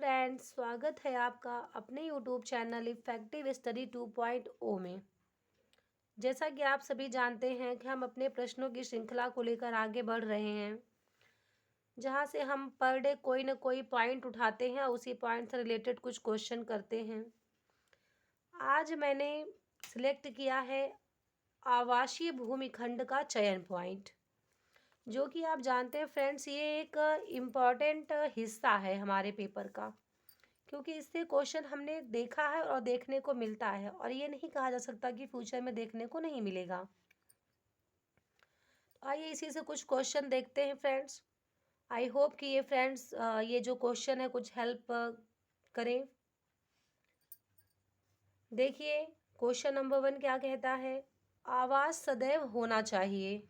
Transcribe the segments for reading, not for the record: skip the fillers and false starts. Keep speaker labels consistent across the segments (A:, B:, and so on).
A: Friends, स्वागत है आपका अपने यूट्यूब चैनल इफेक्टिव स्टडी 2.0 में। जैसा कि आप सभी जानते हैं कि हम अपने प्रश्नों की श्रृंखला को लेकर आगे बढ़ रहे हैं, जहां से हम पर डे कोई ना कोई पॉइंट उठाते हैं और उसी पॉइंट से रिलेटेड कुछ क्वेश्चन करते हैं। आज मैंने सिलेक्ट किया है आवासीय भूमिखंड का चयन पॉइंट, जो कि आप जानते हैं फ्रेंड्स, ये एक इम्पॉर्टेंट हिस्सा है हमारे पेपर का, क्योंकि इससे क्वेश्चन हमने देखा है और देखने को मिलता है और ये नहीं कहा जा सकता कि फ्यूचर में देखने को नहीं मिलेगा। तो आइए इसी से कुछ क्वेश्चन देखते हैं फ्रेंड्स। आई होप कि ये फ्रेंड्स ये जो क्वेश्चन है कुछ हेल्प करें। देखिए, क्वेश्चन नंबर 1 क्या कहता है? आवास सदैव होना चाहिए।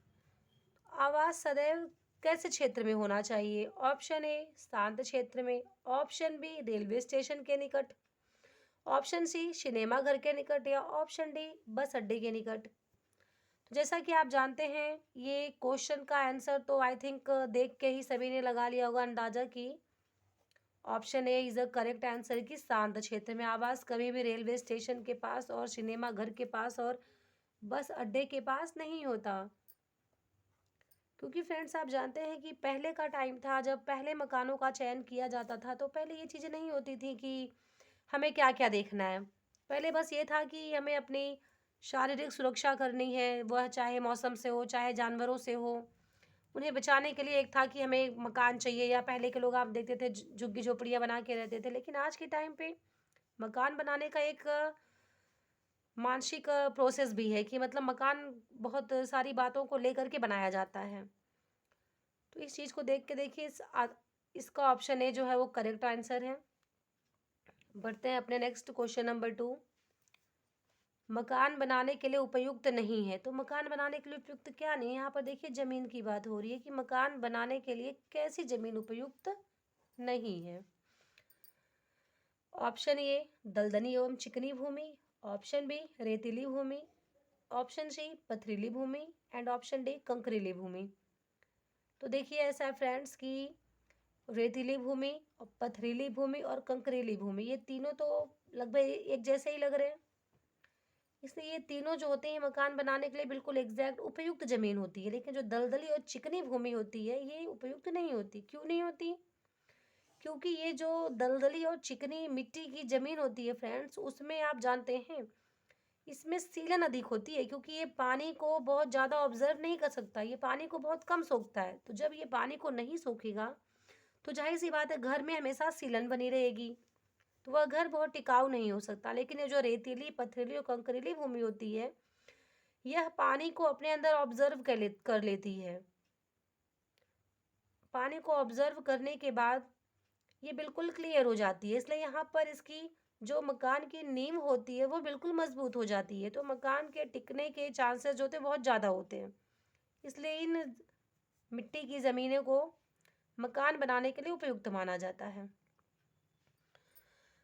A: आवास सदैव कैसे क्षेत्र में होना चाहिए? ऑप्शन ए शांत क्षेत्र में, ऑप्शन बी रेलवे स्टेशन के निकट, ऑप्शन सी सिनेमा घर के निकट, या ऑप्शन डी बस अड्डे के निकट। तो जैसा कि आप जानते हैं, ये क्वेश्चन का आंसर तो आई थिंक देख के ही सभी ने लगा लिया होगा अंदाजा कि option A is the correct answer, कि शांत क्षेत्र में। आवास कभी भी रेलवे स्टेशन के पास और सिनेमा घर के पास और बस अड्डे के पास नहीं होता, क्योंकि फ्रेंड्स आप जानते हैं कि पहले का टाइम था जब पहले मकानों का चयन किया जाता था, तो पहले ये चीज़ें नहीं होती थी कि हमें क्या क्या देखना है। पहले बस ये था कि हमें अपनी शारीरिक सुरक्षा करनी है, वह चाहे मौसम से हो चाहे जानवरों से हो। उन्हें बचाने के लिए एक था कि हमें एक मकान चाहिए, या पहले के लोग आप देखते थे झुग्गी झोपड़ियाँ बना के रहते थे। लेकिन आज के टाइम पे मकान बनाने का एक मानसिक प्रोसेस भी है कि मतलब मकान बहुत सारी बातों को लेकर के बनाया जाता है। तो इस चीज़ को देख के देखिए, इसका ऑप्शन ए जो है वो करेक्ट आंसर है। बढ़ते हैं अपने नेक्स्ट क्वेश्चन नंबर 2। मकान बनाने के लिए उपयुक्त नहीं है। तो मकान बनाने के लिए उपयुक्त क्या नहीं है? यहाँ पर देखिए ज़मीन की बात हो रही है कि मकान बनाने के लिए कैसी ज़मीन उपयुक्त नहीं है। ऑप्शन ए दलदली एवं चिकनी भूमि, ऑप्शन बी रेतीली भूमि, ऑप्शन सी पथरीली भूमि, एंड ऑप्शन डी कंकरीली भूमि। तो देखिए ऐसा है फ्रेंड्स कि रेतीली भूमि और पथरीली भूमि और कंकरीली भूमि, ये तीनों तो लगभग एक जैसे ही लग रहे हैं। इसलिए ये तीनों जो होते हैं मकान बनाने के लिए बिल्कुल एग्जैक्ट उपयुक्त जमीन होती है। लेकिन जो दलदली और चिकनी भूमि होती है ये उपयुक्त नहीं होती। क्यों नहीं होती? क्योंकि ये जो दलदली और चिकनी मिट्टी की जमीन होती है फ्रेंड्स, उसमें आप जानते हैं इसमें सीलन अधिक होती है, क्योंकि ये पानी को बहुत ज़्यादा ऑब्जर्व नहीं कर सकता, ये पानी को बहुत कम सोखता है। तो जब ये पानी को नहीं सोखेगा तो जाहिर सी बात है घर में हमेशा सीलन बनी रहेगी, तो वह घर बहुत टिकाऊ नहीं हो सकता। लेकिन ये जो रेतीली पथरीली और कंकरीली भूमि होती है, यह पानी को अपने अंदर ऑब्जर्व कर लेती है। पानी को ऑब्जर्व करने के बाद ये बिल्कुल क्लियर हो जाती है, इसलिए यहाँ पर इसकी जो मकान की नींव होती है वो बिल्कुल मजबूत हो जाती है। तो मकान के टिकने के चांसेस जो होते हैं बहुत ज़्यादा होते हैं। इसलिए इन मिट्टी की ज़मीनों को मकान बनाने के लिए उपयुक्त माना जाता है।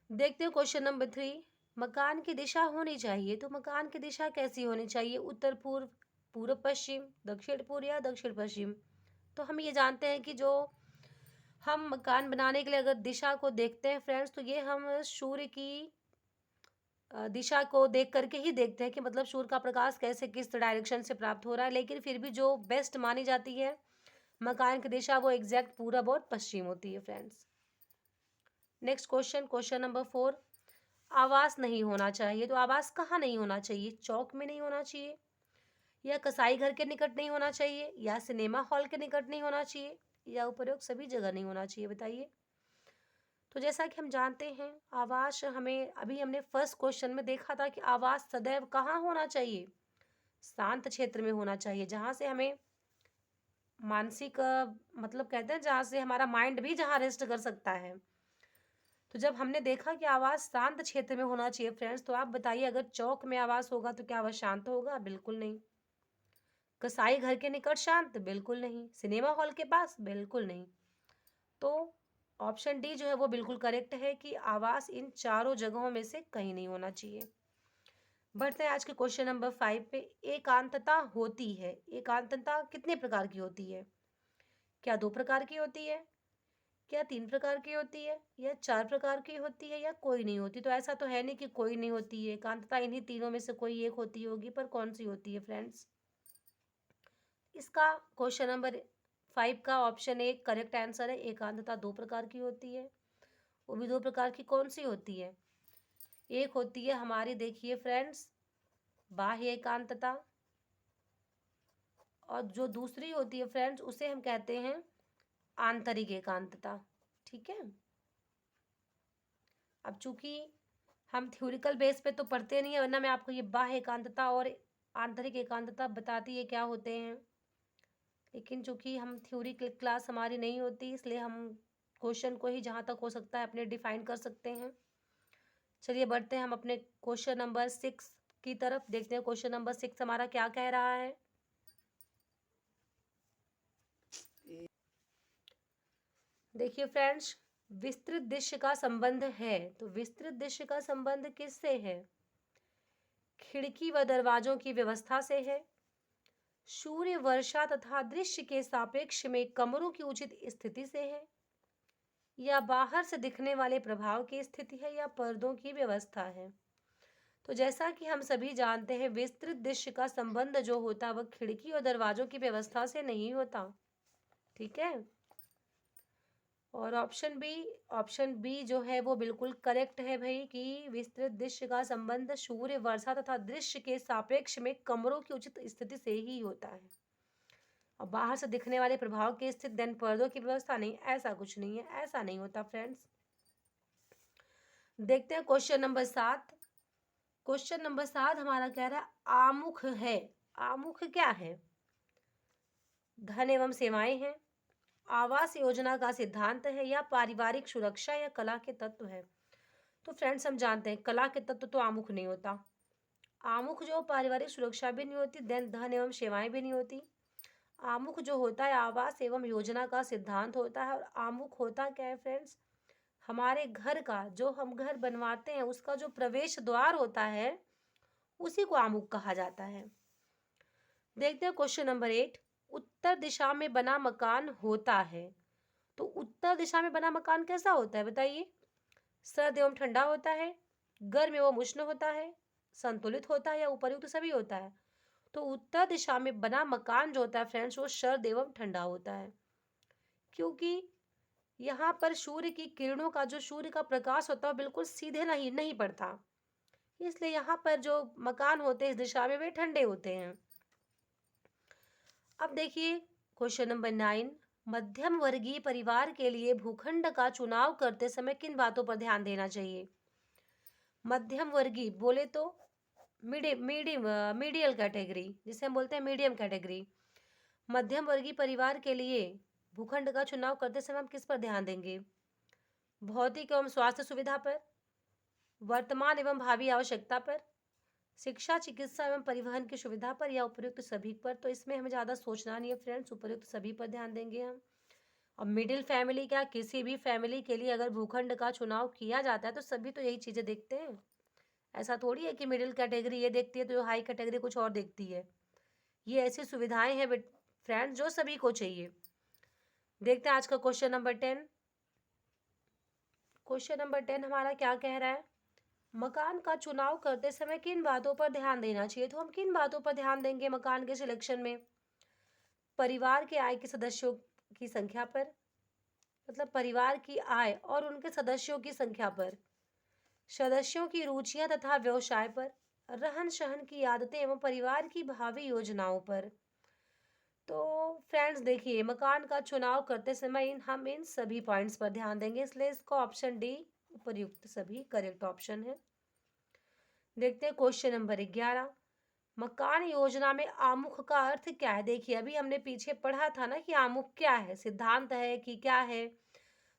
A: देखते हैं क्वेश्चन नंबर 3। मकान की दिशा होनी चाहिए। तो मकान की दिशा कैसी होनी चाहिए? उत्तर पूर्व, पूर्व पश्चिम, दक्षिण पूर्व, या दक्षिण पश्चिम। तो हम ये जानते हैं कि जो हम मकान बनाने के लिए अगर दिशा को देखते हैं फ्रेंड्स, तो ये हम सूर्य की दिशा को देख करके ही देखते हैं कि मतलब सूर्य का प्रकाश कैसे किस डायरेक्शन से प्राप्त हो रहा है। लेकिन फिर भी जो बेस्ट मानी जाती है मकान की दिशा, वो एग्जैक्ट पूरब और पश्चिम होती है friends. Next question, question number 4। आवास नहीं होना चाहिए। तो आवास कहाँ नहीं होना चाहिए? चौक में नहीं होना चाहिए, या कसाई घर के निकट नहीं होना चाहिए, या सिनेमा हॉल के निकट नहीं होना चाहिए, या उपरोक्त सभी जगह नहीं होना चाहिए? बताइए। तो जैसा कि हम जानते हैं, आवास हमें अभी हमने फर्स्ट क्वेश्चन में देखा था कि आवास सदैव कहाँ होना चाहिए? शांत क्षेत्र में होना चाहिए, जहाँ से हमें मानसिक मतलब कहते हैं जहाँ से हमारा माइंड भी जहाँ रेस्ट कर सकता है। तो जब हमने देखा कि आवास शांत क्षेत्र में होना चाहिए फ्रेंड्स, तो आप बताइए अगर चौक में आवास होगा तो क्या वह शांत होगा? बिल्कुल नहीं। कसाई घर के निकट शांत? बिल्कुल नहीं। सिनेमा हॉल के पास? बिल्कुल नहीं। तो ऑप्शन डी जो है वो बिल्कुल करेक्ट है कि आवास इन चारों जगहों में से कहीं नहीं होना चाहिए। बढ़ते हैं आज के क्वेश्चन नंबर 5 पे। एकांतता होती है। एकांतता कितने प्रकार की होती है? क्या 2 प्रकार की होती है? क्या 3 प्रकार की होती है या 4 प्रकार की होती है या कोई नहीं होती? तो ऐसा तो है नहीं कि कोई नहीं होती है, एकांतता इन्हीं तीनों में से कोई एक होती होगी, पर कौन सी होती है फ्रेंड्स? इसका क्वेश्चन नंबर 5 का ऑप्शन ए करेक्ट आंसर है। एकांतता 2 प्रकार की होती है। वो भी 2 प्रकार की कौन सी होती है? एक होती है हमारी, देखिए फ्रेंड्स, बाह्य एकांतता, और जो दूसरी होती है फ्रेंड्स उसे हम कहते हैं आंतरिक एकांतता। ठीक है। अब चूंकि हम थ्योरिकल बेस पे तो पढ़ते नहीं है, वरना मैं आपको ये बाह्य एकांतता और आंतरिक एकांतता बताती है क्या होते हैं, लेकिन चूंकि हम थ्योरी क्लास हमारी नहीं होती, इसलिए हम क्वेश्चन को ही जहाँ तक हो सकता है अपने डिफाइन कर सकते हैं। चलिए बढ़ते हैं हम अपने क्वेश्चन नंबर 6 की तरफ। देखते हैं क्वेश्चन नंबर 6 हमारा क्या कह रहा है। देखिए फ्रेंड्स, विस्तृत दृश्य का संबंध है, तो विस्तृत दृश्य का संबंध किससे है? खिड़की व दरवाजों की व्यवस्था से है, सूर्य वर्षा तथा दृश्य के सापेक्ष में कमरों की उचित स्थिति से है, या बाहर से दिखने वाले प्रभाव की स्थिति है, या पर्दों की व्यवस्था है। तो जैसा कि हम सभी जानते हैं, विस्तृत दृश्य का संबंध जो होता है वह खिड़की और दरवाजों की व्यवस्था से नहीं होता। ठीक है। और ऑप्शन बी जो है वो बिल्कुल करेक्ट है भाई, कि विस्तृत दृश्य का संबंध सूर्य वर्षा तथा दृश्य के सापेक्ष में कमरों की उचित स्थिति से ही होता है। और बाहर से दिखने वाले प्रभाव की स्थिति, देन पर्दों की व्यवस्था नहीं, ऐसा कुछ नहीं है, ऐसा नहीं होता फ्रेंड्स। देखते हैं क्वेश्चन नंबर 7। क्वेश्चन नंबर 7 हमारा कह रहा है आमुख है। आमुख क्या है? धन एवं सेवाएं हैं, आवास योजना का सिद्धांत है, या पारिवारिक सुरक्षा या कला के तत्व है। तो फ्रेंड्स हम जानते हैं कला के तत्व तो आमुख नहीं होता। आमुख जो पारिवारिक सुरक्षा भी नहीं होती, देन धन एवं सेवाएं भी नहीं होती। आमुख जो होता है आवास एवं योजना का सिद्धांत होता है। और आमुख होता क्या है फ्रेंड्स? हमारे घर का, जो हम घर बनवाते हैं उसका जो प्रवेश द्वार होता है उसी को आमुख कहा जाता है। देखते हैं क्वेश्चन नंबर 8। उत्तर दिशा में बना मकान होता है। तो उत्तर दिशा में बना मकान कैसा होता है बताइए? सर्द एवं ठंडा होता है, गर्म एवं उष्ण होता है, संतुलित होता है, या उपर्युक्त सभी होता है। तो उत्तर दिशा में बना मकान जो होता है फ्रेंड्स वो सर्द एवं ठंडा होता है, क्योंकि यहाँ पर सूर्य की किरणों का, जो सूर्य का प्रकाश होता है बिल्कुल सीधे नहीं नहीं पड़ता, इसलिए यहाँ पर जो मकान होते हैं इस दिशा में वे ठंडे होते हैं। अब देखिए क्वेश्चन नंबर 9। मध्यम वर्गीय परिवार के लिए भूखंड का चुनाव करते समय किन बातों पर ध्यान देना चाहिए? मध्यम वर्गीय बोले तो मीडियल कैटेगरी, जिसे हम बोलते हैं मीडियम कैटेगरी। मध्यम वर्गीय परिवार के लिए भूखंड का चुनाव करते समय हम किस पर ध्यान देंगे? भौतिक एवं स्वास्थ्य सुविधा पर, वर्तमान एवं भावी आवश्यकता पर, शिक्षा चिकित्सा एवं परिवहन की सुविधा पर, या उपयुक्त सभी पर। तो इसमें हमें ज़्यादा सोचना नहीं है फ्रेंड्स, उपयुक्त सभी पर ध्यान देंगे हम। अब मिडिल फैमिली क्या, किसी भी फैमिली के लिए अगर भूखंड का चुनाव किया जाता है तो सभी तो यही चीज़ें देखते हैं। ऐसा थोड़ी है कि मिडिल कैटेगरी ये देखती है तो हाई कैटेगरी कुछ और देखती है। ये ऐसी सुविधाएं हैं फ्रेंड्स जो सभी को चाहिए। देखते हैं आज का क्वेश्चन नंबर 10। क्वेश्चन नंबर 10 हमारा क्या कह रहा है? मकान का चुनाव करते समय किन बातों पर ध्यान देना चाहिए? तो हम किन बातों पर ध्यान देंगे मकान के सिलेक्शन में? परिवार के आय के सदस्यों की संख्या पर, मतलब परिवार की आय और उनके सदस्यों की संख्या पर, सदस्यों की रुचियां तथा व्यवसाय पर, रहन सहन की आदतें एवं परिवार की भावी योजनाओं पर। तो फ्रेंड्स देखिए मकान का चुनाव करते समय हम इन सभी पॉइंट्स पर ध्यान देंगे, इसलिए इसको ऑप्शन डी उपयुक्त सभी करेक्ट ऑप्शन है। देखते हैं क्वेश्चन नंबर 11। मकान योजना में आमुख का अर्थ क्या है? देखिए अभी हमने पीछे पढ़ा था ना कि आमुख क्या है, सिद्धांत है कि क्या है,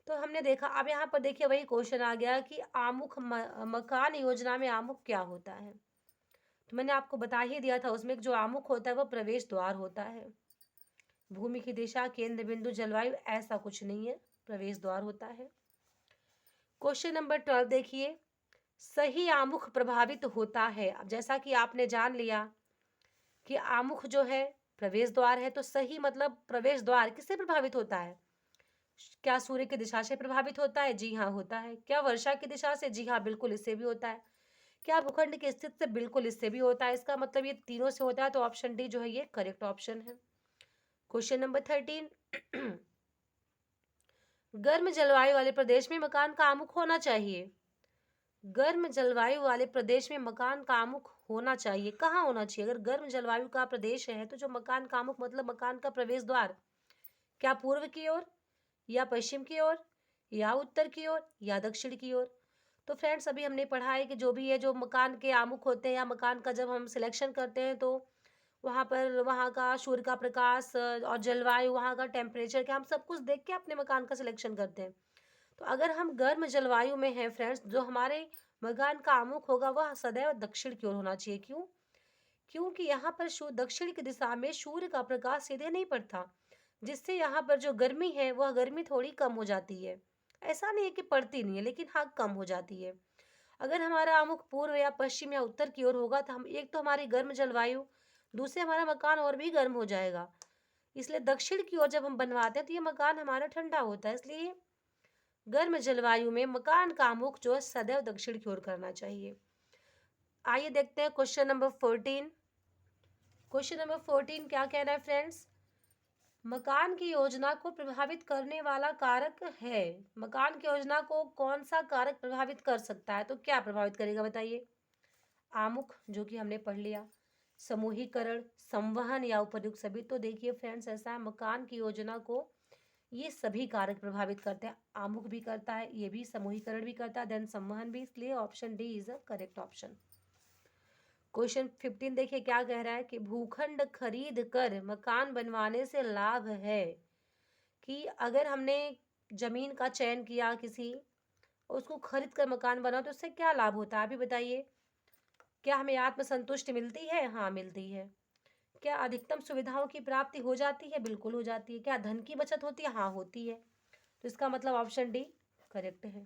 A: तो हमने देखा। अब यहाँ पर देखिए वही क्वेश्चन आ गया कि आमुख मकान योजना में आमुख क्या होता है। तो मैंने आपको बता ही दिया था उसमें जो आमुख होता है वह प्रवेश द्वार होता है। भूमि की दिशा, केंद्र बिंदु, जलवायु, ऐसा कुछ नहीं है, प्रवेश द्वार होता है। क्वेश्चन नंबर 12 देखिए, सही आमुख प्रभावित होता है। अब जैसा कि आपने जान लिया कि आमुख जो है प्रवेश द्वार है, तो सही मतलब प्रवेश द्वार किससे प्रभावित होता है? क्या सूर्य की दिशा से प्रभावित होता है? जी हाँ, होता है। क्या वर्षा की दिशा से? जी हाँ, बिल्कुल इससे भी होता है। क्या भूखंड की स्थिति से? बिल्कुल इससे भी होता है। इसका मतलब ये तीनों से होता है, तो ऑप्शन डी जो है ये करेक्ट ऑप्शन है। Question number 13। गर्म जलवायु वाले प्रदेश में मकान का आमुख होना चाहिए। गर्म जलवायु वाले प्रदेश में मकान का आमुख होना चाहिए। कहाँ होना चाहिए? अगर गर्म जलवायु का प्रदेश है तो जो मकान का आमुख मतलब मकान का प्रवेश द्वार, क्या पूर्व की ओर या पश्चिम की ओर या उत्तर की ओर या दक्षिण की ओर? तो फ्रेंड्स अभी हमने पढ़ा है कि जो भी है, जो मकान के आमुख होते हैं या मकान का जब हम सिलेक्शन करते हैं तो वहाँ पर वहाँ का सूर्य का प्रकाश और जलवायु, वहाँ का टेम्परेचर, क्या हम सब कुछ देख के अपने मकान का सिलेक्शन करते हैं। तो अगर हम गर्म जलवायु में हैं फ्रेंड्स, जो हमारे मकान का आमुख होगा वह सदैव दक्षिण की ओर होना चाहिए। क्यों? क्योंकि यहाँ पर दक्षिण की दिशा में सूर्य का प्रकाश सीधे नहीं पड़ता, जिससे यहाँ पर जो गर्मी है वह गर्मी थोड़ी कम हो जाती है। ऐसा नहीं है कि पड़ती नहीं है, लेकिन हाँ कम हो जाती है। अगर हमारा आमुख पूर्व या पश्चिम या उत्तर की ओर होगा तो हम एक तो हमारी गर्म जलवायु, दूसरे हमारा मकान और भी गर्म हो जाएगा। इसलिए दक्षिण की ओर जब हम बनवाते हैं तो ये मकान हमारा ठंडा होता है। इसलिए गर्म जलवायु में मकान का आमुख जो है सदैव दक्षिण की ओर करना चाहिए। आइए देखते हैं क्वेश्चन नंबर 14। क्वेश्चन नंबर 14 क्या कह रहा है फ्रेंड्स? मकान की योजना को प्रभावित करने वाला कारक है। मकान की योजना को कौन सा कारक प्रभावित कर सकता है? तो क्या प्रभावित करेगा बताइए? आमुख, जो कि हमने पढ़ लिया। समूहीकरण, संवहन या उपयुक्त सभी। तो देखिए फ्रेंड्स, ऐसा है मकान की योजना को ये सभी कारक प्रभावित करते हैं। आमुख भी करता है, ये भी समूहीकरण भी करता है, देन संवहन भी। इसलिए option D is a correct option. Question 15 देखिए क्या कह रहा है कि भूखंड खरीद कर मकान बनवाने से लाभ है। कि अगर हमने जमीन का चयन किया किसी, उसको खरीद कर मकान बना, तो उससे क्या लाभ होता है? अभी बताइए। क्या हमें आत्मसंतुष्टि मिलती है? हाँ मिलती है। क्या अधिकतम सुविधाओं की प्राप्ति हो जाती है? बिल्कुल हो जाती है। क्या धन की बचत होती है? हाँ होती है। तो इसका मतलब ऑप्शन डी करेक्ट है।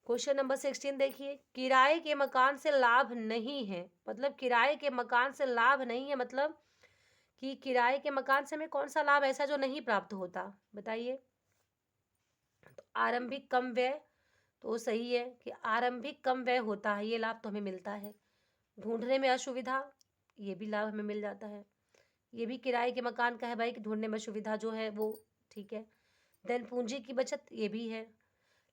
A: क्वेश्चन नंबर 16 देखिए, किराए के मकान से लाभ नहीं है। मतलब किराए के मकान से लाभ नहीं है, मतलब कि किराए के मकान से हमें कौन सा लाभ ऐसा जो नहीं प्राप्त होता? बताइए। तो आरंभिक कम व्यय, तो सही है कि आरंभिक कम व्यय होता है, ये लाभ तो हमें मिलता है। ढूंढने में असुविधा, ये भी लाभ हमें मिल जाता है। ये भी किराए के मकान का है भाई, कि ढूंढने में सुविधा जो है वो ठीक है। देन पूंजी की बचत, ये भी है।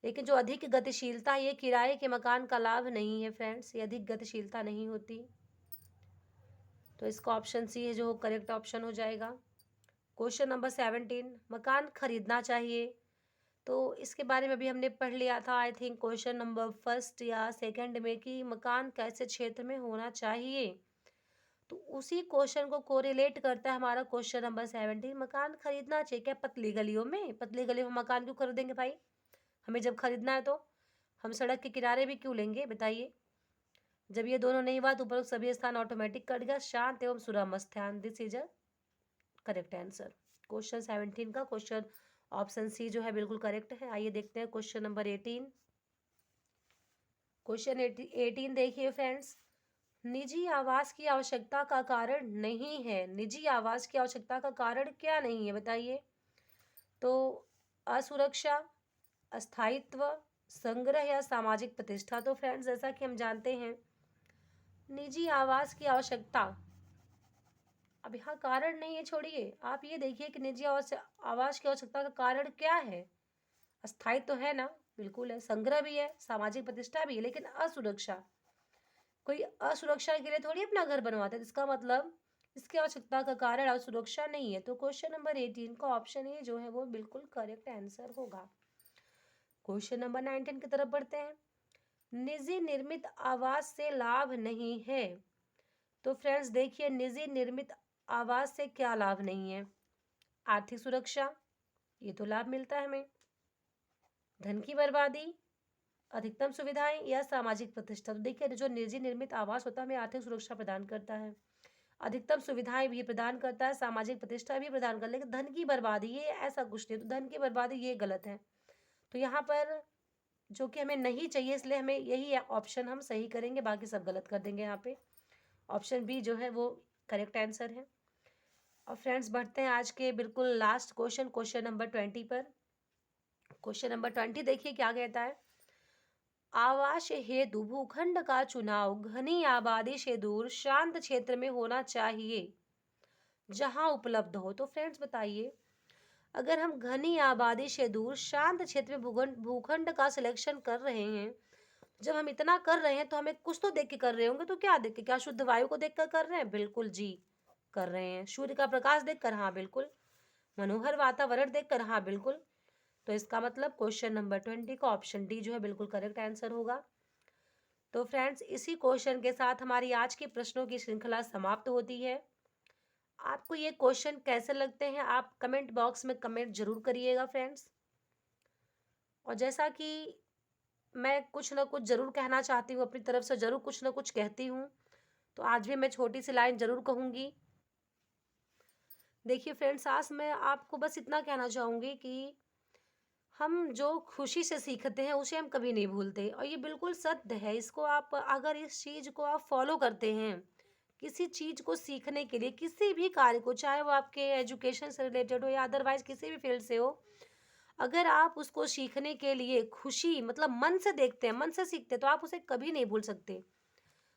A: लेकिन जो अधिक गतिशीलता, ये किराए के मकान का लाभ नहीं है फ्रेंड्स, ये अधिक गतिशीलता नहीं होती। तो इसका ऑप्शन सी है जो करेक्ट ऑप्शन हो जाएगा। क्वेश्चन नंबर 17, मकान खरीदना चाहिए। तो इसके बारे में भी हमने पढ़ लिया था, I think question number first या सेकंड में, कि मकान कैसे क्षेत्र में होना चाहिए। तो उसी क्वेश्चन को कोरिलेट करता है हमारा क्वेश्चन नंबर 17। मकान खरीदना चाहिए क्या पतली गलियों में? पतली गलियों में मकान क्यों खरीदेंगे भाई? हमें जब खरीदना है तो हम सड़क के किनारे भी क्यों लेंगे? बताइए। जब ये दोनों नहीं हुआ तो उपरोक्त सभी स्थान ऑटोमेटिक कट गया। शांत एवं सुरमस्त ध्यान, this is a correct answer. Question 17 का क्वेश्चन ऑप्शन सी जो है बिल्कुल करेक्ट है। आइए देखते हैं क्वेश्चन नंबर 18। क्वेश्चन 18 देखिए फ्रेंड्स, निजी आवास की आवश्यकता का कारण नहीं है। निजी आवास की आवश्यकता का कारण क्या नहीं है बताइए? तो असुरक्षा, अस्थायित्व, संग्रह या सामाजिक प्रतिष्ठा। तो फ्रेंड्स जैसा कि हम जानते हैं, निजी आवास की आवश्यकता, अब यहाँ कारण नहीं है, छोड़िए। आप ये देखिए कि निजी आवास की आवश्यकता का कारण क्या है? अस्थायित्व तो है ना, बिल्कुल है। संग्रह भी है, सामाजिक प्रतिष्ठा भी है, लेकिन असुरक्षा, कोई असुरक्षा के लिए थोड़ी अपना घर बनवाता है। इसका मतलब इसकी आवश्यकता का कारण असुरक्षा नहीं है। तो क्वेश्चन नंबर 18 का ऑप्शन ए जो है वो बिल्कुल करेक्ट आंसर होगा। क्वेश्चन नंबर 19 की तरफ बढ़ते हैं। निजी निर्मित आवास से लाभ नहीं है। तो फ्रेंड्स देखिए, निजी निर्मित आवास से क्या लाभ नहीं है? आर्थिक सुरक्षा, ये तो लाभ मिलता है हमें। धन की बर्बादी, अधिकतम सुविधाएं या सामाजिक प्रतिष्ठा। तो देखिए, जो निजी निर्मित आवास होता है हमें आर्थिक सुरक्षा प्रदान करता है, अधिकतम सुविधाएं भी प्रदान करता है, सामाजिक प्रतिष्ठा भी प्रदान करता है, लेकिन धन की बर्बादी ये ऐसा कुछ नहीं। तो धन की बर्बादी ये गलत है। तो यहाँ पर जो कि हमें नहीं चाहिए, इसलिए हमें यही ऑप्शन हम सही करेंगे, बाकी सब गलत कर देंगे। यहाँ पे ऑप्शन बी जो है वो करेक्ट आंसर है। और फ्रेंड्स बढ़ते हैं आज के बिल्कुल लास्ट क्वेश्चन, क्वेश्चन नंबर 20 पर। क्वेश्चन नंबर 20 देखिए क्या कहता है। आवास हेतु भूखंड का चुनाव घनी आबादी से दूर शांत क्षेत्र में होना चाहिए जहां उपलब्ध हो। तो फ्रेंड्स बताइए, अगर हम घनी आबादी से दूर शांत क्षेत्र में भूखंड भूखंड का सिलेक्शन कर रहे हैं, जब हम इतना कर रहे हैं तो हमें कुछ तो देख के कर रहे होंगे। तो क्या देख के? क्या शुद्ध वायु को देख कर रहे हैं? बिल्कुल जी कर रहे हैं। सूर्य का प्रकाश देखकर? हाँ बिल्कुल। मनोहर वातावरण देखकर? हाँ बिल्कुल। तो इसका मतलब क्वेश्चन नंबर 20 का ऑप्शन डी जो है बिल्कुल करेक्ट आंसर होगा। तो फ्रेंड्स, इसी क्वेश्चन के साथ हमारी आज की प्रश्नों की श्रृंखला समाप्त होती है। आपको ये क्वेश्चन कैसे लगते हैं, आप कमेंट बॉक्स में कमेंट जरूर करिएगा फ्रेंड्स। और जैसा कि मैं कुछ ना कुछ जरूर कहना चाहती हूँ, अपनी तरफ से जरूर कुछ ना कुछ कहती हूँ, तो आज भी मैं छोटी सी लाइन जरूर कहूंगी। देखिए फ्रेंड्स, आज मैं आपको बस इतना कहना चाहूंगी कि हम जो खुशी से सीखते हैं उसे हम कभी नहीं भूलते, और ये बिल्कुल सत्य है। इसको आप, अगर इस चीज को आप फॉलो करते हैं, किसी चीज को सीखने के लिए, किसी भी कार्य को, चाहे वो आपके एजुकेशन से रिलेटेड हो या अदरवाइज किसी भी फील्ड से हो, अगर आप उसको सीखने के लिए खुशी मतलब मन से देखते हैं, मन से सीखते हैं, तो आप उसे कभी नहीं भूल सकते।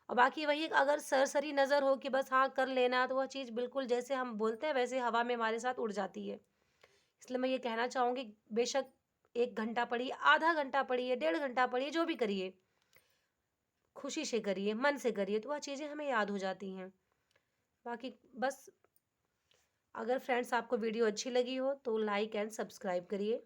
A: और बाकी वही, अगर सरसरी नजर हो कि बस हाँ कर लेना, तो वह चीज बिल्कुल जैसे हम बोलते हैं वैसे हवा में हमारे साथ उड़ जाती है। इसलिए मैं ये कहना चाहूंगी, बेशक 1 घंटा पढ़िए, आधा घंटा पढ़िए, 1.5 घंटा पढ़िए, जो भी करिए खुशी से करिए, मन से करिए, तो वह चीजें हमें याद हो जाती हैं। बाकी बस, अगर फ्रेंड्स आपको वीडियो अच्छी लगी हो तो लाइक एंड सब्सक्राइब करिए।